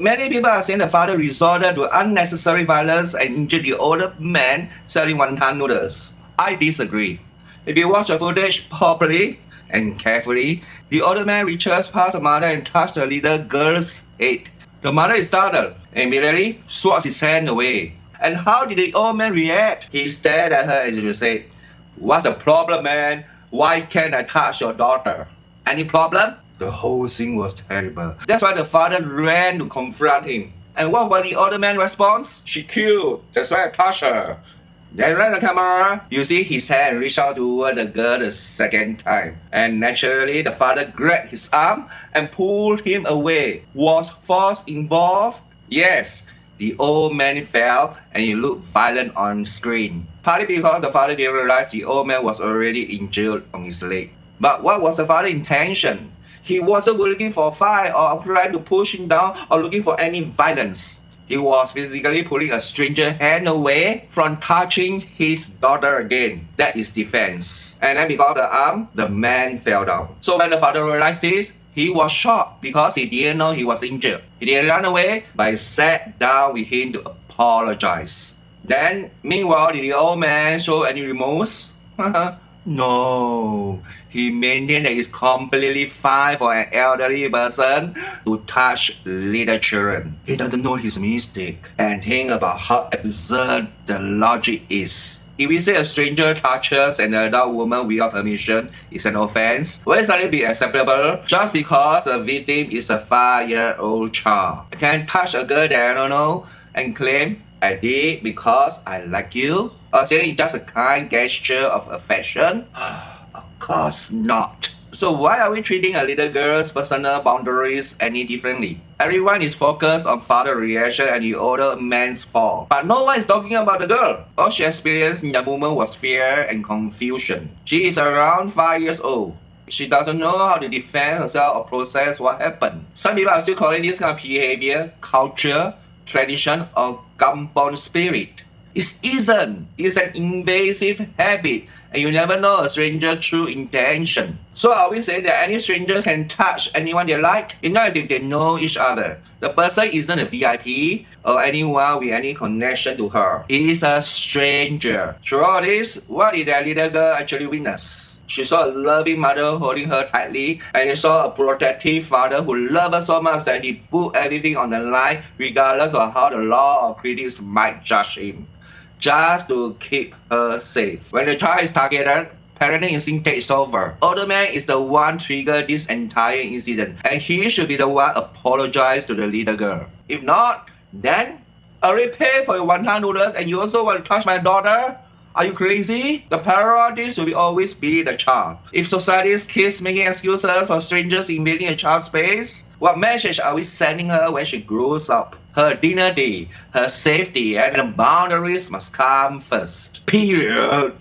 Many people are saying the father resorted to unnecessary violence and injured the older man selling wonton noodles. I disagree. If you watch the footage properly and carefully, the older man reaches past the mother and touches the little girl's head. The mother is startled and immediately swats his hand away. And how did the old man react? He stared at her and she said, "What's the problem, man? Why can't I touch your daughter? Any problem?" The whole thing was terrible. That's why the father ran to confront him. And what was the older man's response? "She cute. That's why I touched her." Then ran the camera. You see his hand reach out toward the girl the second time. And naturally, the father grabbed his arm and pulled him away. Was force involved? Yes. The old man fell and he looked violent on screen. Partly because the father didn't realize the old man was already injured on his leg. But what was the father's intention? He wasn't looking for a fight or trying to push him down or looking for any violence. He was physically pulling a stranger's hand away from touching his daughter again. That is defense. And then because of the arm, the man fell down. So when the father realized this, he was shocked because he didn't know he was injured. He didn't run away, but he sat down with him to apologize. Then, meanwhile, did the old man show any remorse? No. He maintained that it's completely fine for an elderly person to touch little children. He doesn't know his mistake. And think about how absurd the logic is. If we say a stranger touches an adult woman without permission is an offense, will it suddenly be acceptable just because the victim is a 5-year-old child? I can touch a girl that I don't know and claim I did because I like you? Or saying it's just a kind gesture of affection? Of course not. So why are we treating a little girl's personal boundaries any differently? Everyone is focused on father's reaction and the older man's fall. But no one is talking about the girl. All she experienced in the moment was fear and confusion. She is around 5 years old. She doesn't know how to defend herself or process what happened. Some people are still calling this kind of behavior culture, tradition, or kampong spirit. It isn't. It's an invasive habit, and you never know a stranger's true intention. So are we saying that any stranger can touch anyone they like? It's not as if they know each other. The person isn't a VIP or anyone with any connection to her. He is a stranger. Through all this, what did that little girl actually witness? She saw a loving mother holding her tightly, and she saw a protective father who loved her so much that he put everything on the line regardless of how the law or critics might judge him, just to keep her safe. When the child is targeted, parenting instinct takes over. Older man is the one triggered this entire incident, and he should be the one apologize to the little girl. If not, then I already paid for your wonton noodles and you also want to touch my daughter? Are you crazy? The priority should always be the child. If society's kids making excuses for strangers invading a child's space, what message are we sending her when she grows up? Her dignity, her safety, and the boundaries must come first. Period.